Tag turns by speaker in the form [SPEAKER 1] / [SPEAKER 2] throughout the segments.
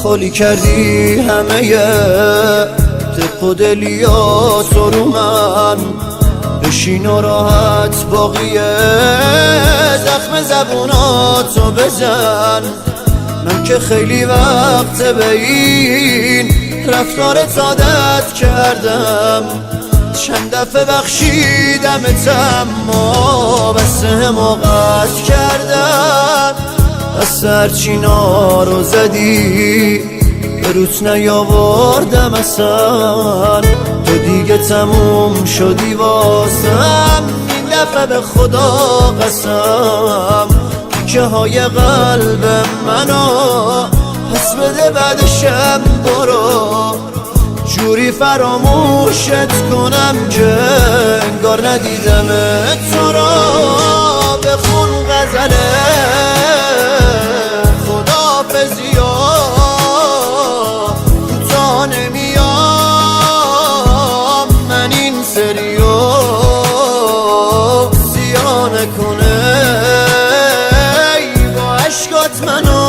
[SPEAKER 1] خالی کردی همه دق و دلیاتو رو من، بشین و راحت باقیه زخم زبوناتو بزن. من که خیلی وقت به این رفتارت عادت کردم، چند دفعه بخشیدمت اما بس حماقت کردم. بس هرچی نارو زدی به روت نیاوردم اصلا، تو دیگه تموم شدی واسم. این دفعه به خدا قسم که های قلب منو پس بده بعدشم برو، جوری فراموشت کنم که انگار ندیدمت تو را. بخون غزله خداحافظی تا نمیام، من این سریو زیان نکنه با عشقات منو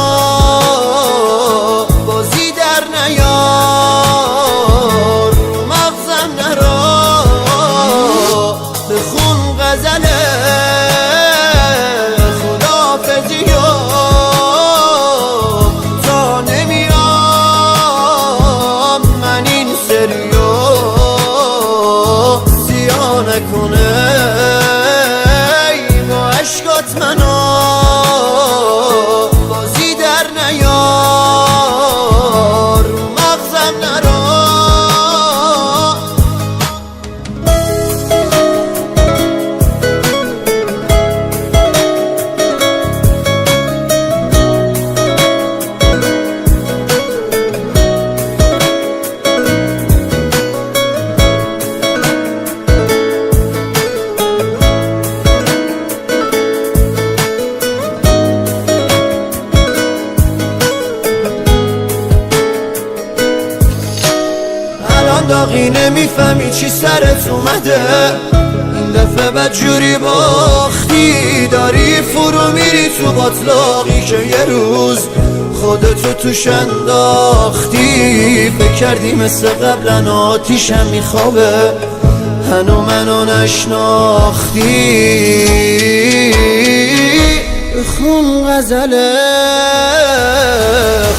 [SPEAKER 1] بازی در نیار، مغزم نرا. بخون غزله خداحافظی تا نمیام، من این سریو زیان نکنه با عشقات منو بازی در نیار، مغزم نرا. داغی نمیفهمی چی سرت اومده، این دفعه بدجوری باختی، داری فرو میری تو باطلاقی که یه روز خودتو توش انداختی. فکر کردی مثل قبلا آتیشم میخوابه، هنو منو نشناختی. بخون غزله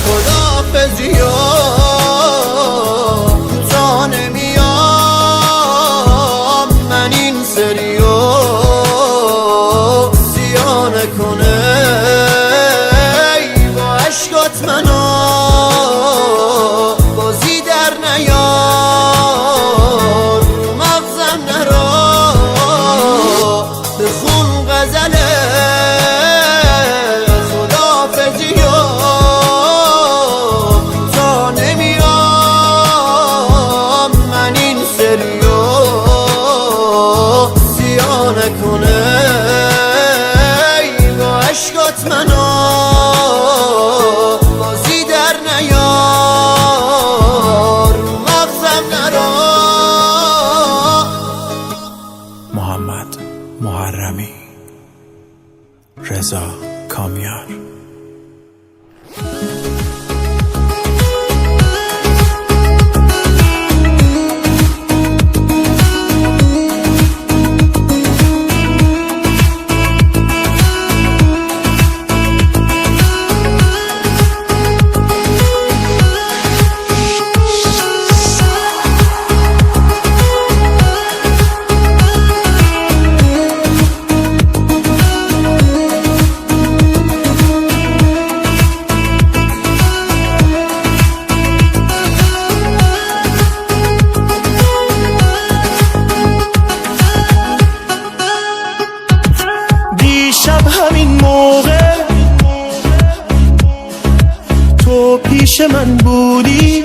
[SPEAKER 1] خداحافظی نمیام، من این سریو زیان نکنه با عشقات منو بازی در نیار، مغزم نرا. بخون غزله خداحافظی تا نمیام، من این سریو زیان نکنه با عشقات منو بازی در نیار، مغزم نرا.
[SPEAKER 2] محمد محرمی، رضا کامیار.
[SPEAKER 3] همین موقع تو پیش من بودی،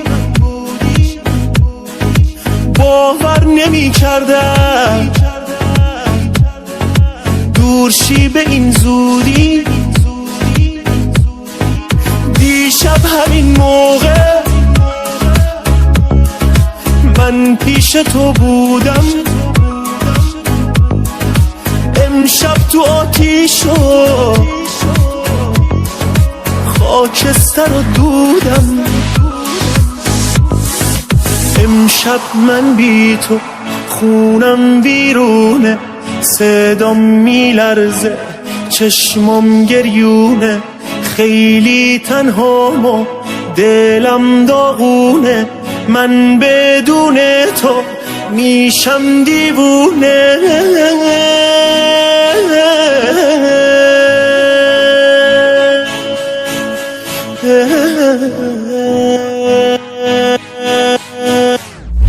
[SPEAKER 3] باور نمی کردم دورشی به این زودی. دیشب همین موقع من پیش تو بودم، امشب تو آتیشو خاکستر و دودم. امشب من بی تو خونم بیرونه، صدام میلرزه چشمام گریونه، خیلی تنهام و دلم داغونه، من بدون تو میشم دیوونه.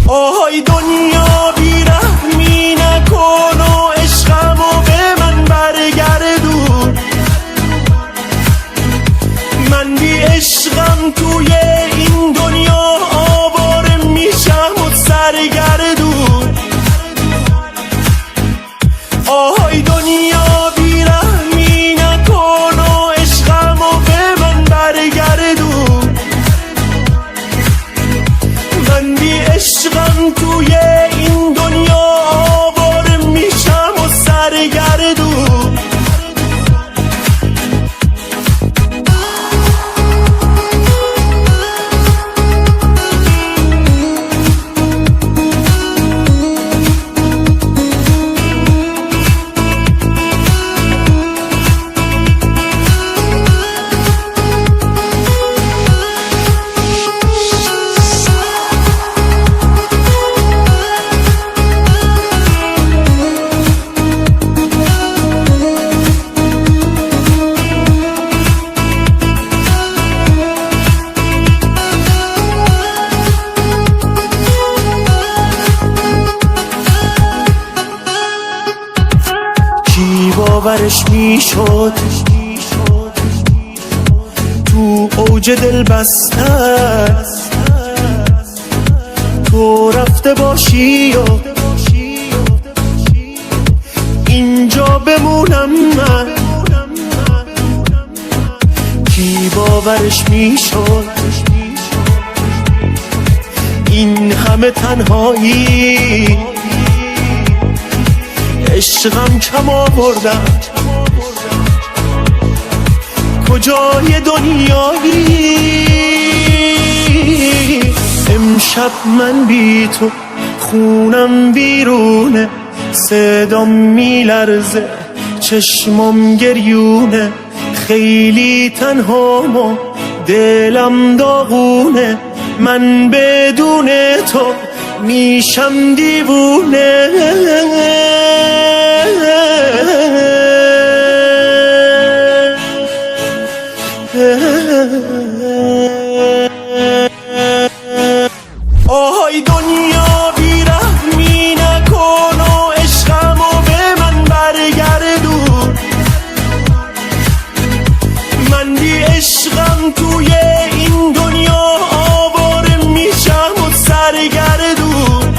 [SPEAKER 3] آهای دنیا بیرحمی نکن و عشقمو به من برگردون، من بی عشقم توی این دنیا آواره میشم و سرگردون. آهای دنیا بیرحمی نکن و عشقمو به من برگردون، من بی عشقم توی این دنیا آواره میشم و سرگردون. کی باورش میشد تو اوج دل بسته تو رفته باشی و اینجا بمونم من. کی باورش میشد این همه تنهایی، عشقم کم آوردم کجای دنیایی. امشب من بی تو خونم بیرونه، صدام میلرزه چشمام گریونه، خیلی تنهام و دلم داغونه، من بدون تو میشم دیوونه. آهای دنیا بیرحمی نکن و عشقمو به من برگردون، من بی عشقم توی این دنیا آواره میشم و سرگردون.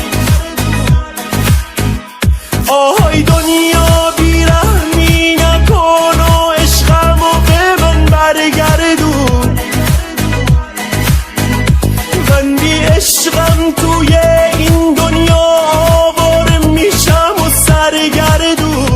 [SPEAKER 3] آهای دنیا بیرحمی نکن و عشقمو به من برگردون، من بی عشقم توی این دنیا آواره میشم و سرگردون.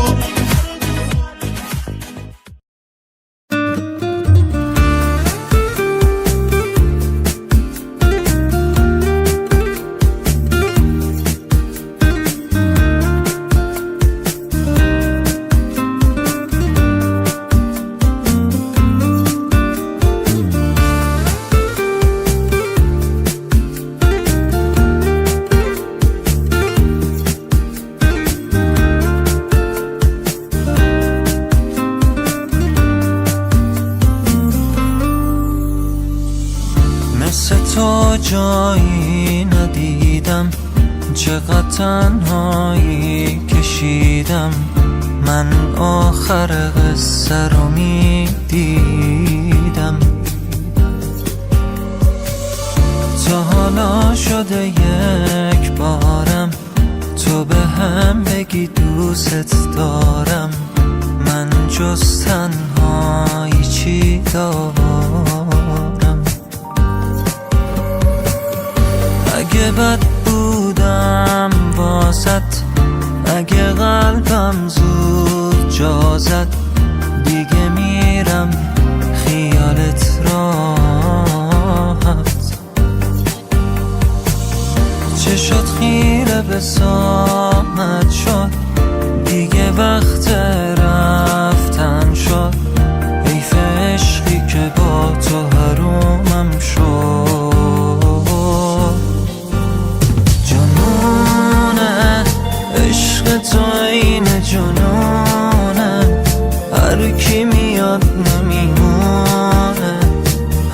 [SPEAKER 4] تو جایی ندیدم، چقدر تنهایی کشیدم، من آخر قصه رو میدیدم. تا حالا شده یک بارم تو به هم بگی دوست دارم، من جز تنهایی چی دارم؟ اگه بد بودم واسط، اگه قلبم زود جا زد، دیگه میرم خیال بهت راحت. چشات خیره به ساعت شد، دیگه وقت رفتن شد. حیف عشقی که با تو حرومم شد. جنونه عشق تو این جنونه، هر کی میاد نمیمونه،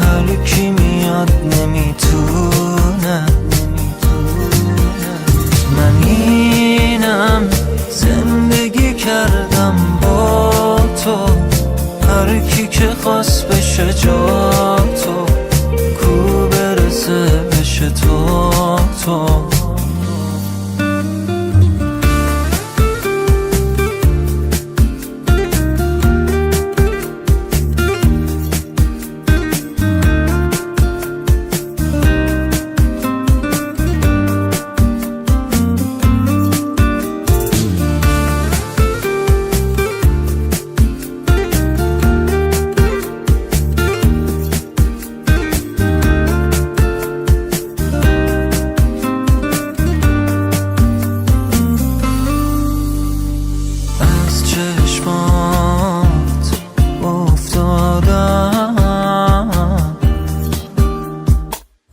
[SPEAKER 4] هر کی میاد نمیتونه. من اینم زندگی کردم با تو، هر کی که خواست بشه جا تو، کو برسه بشه تو.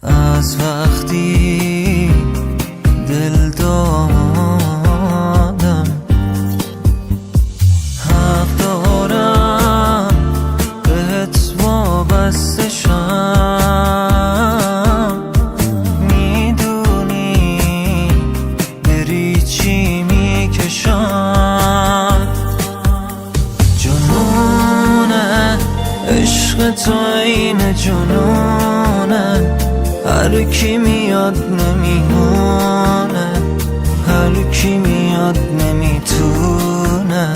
[SPEAKER 4] از وقتی دل دادم، حق دارم بهت وابسته شم. میدونی بری چی میکشم. جنونه عشق تو این جنونه، هر کی میاد نمیمونه، هر کی میاد نمیتونه.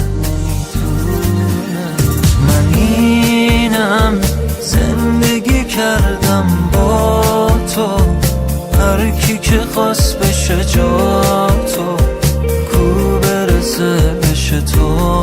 [SPEAKER 4] من اینم زندگی کردم با تو، هر کی که خواست بشه جا تو، کو برسه بشه تو.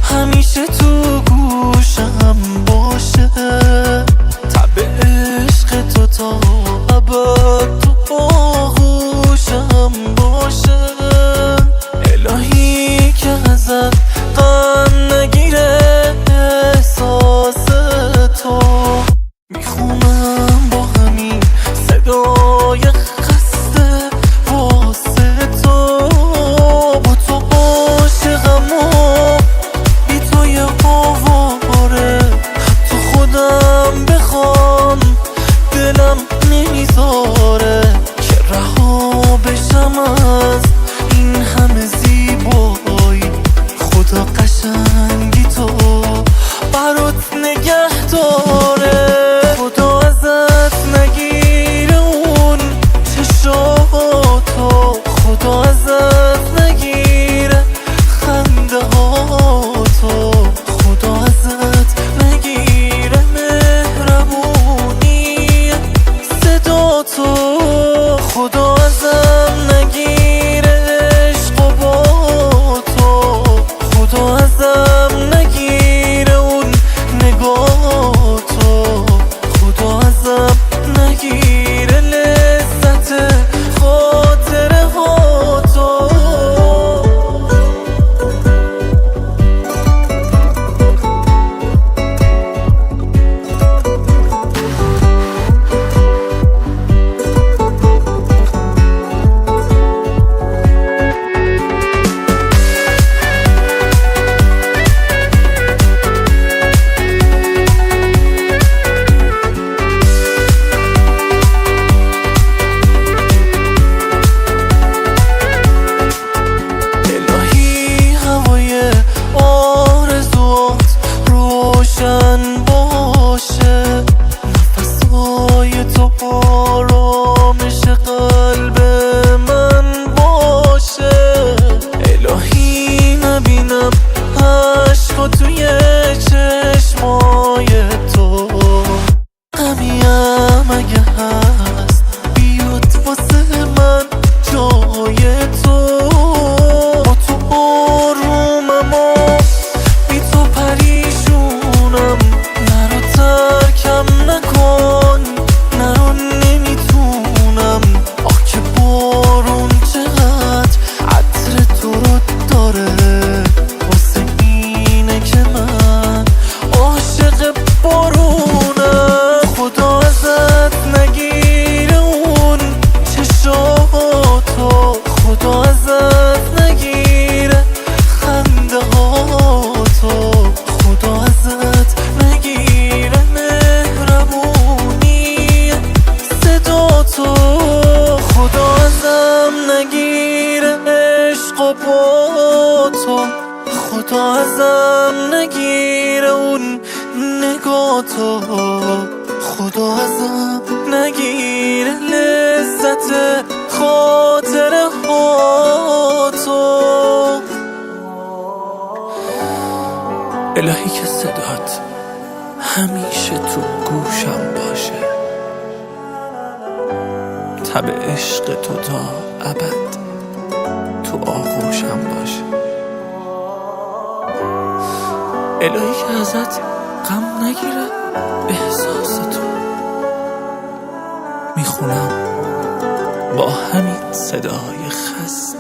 [SPEAKER 4] همیشه تو گوشم باشه، تب عشق تو تا ابد تو آغوشم باشه. الهی که ازت غم نگیره احساس تو، میخونم با همین صدای خسته واسه تو. با تو عاشقم و بی تو یه آواره، تو خودم بخوام دلم نمیذاره که رها بشم از این همه زیبایی. خدا قشنگی تو برات نگه داره، خدا ازت نگیره اون چشاتو، خدا ازت نگیره خنده هاتو، خدا ازت نگیره مهربونی صداتو، خدا ازم نگیره عشق و با تو، خدا ازم نگیره اون نگاتو، خدا ازم نگیره لذت خاطره هاتو. غم نگیره عشق و با تو، خدا ازم نگیره اون نگاه تو، خدا ازم نگیره لذت خاطره ها تو. الهی که صدات همیشه تو گوشم باشه، تب عشق تو تا ابد تو آغوشم باشه. الهی که ازت غم نگیره احساس تو، میخونم با همین صدای خسته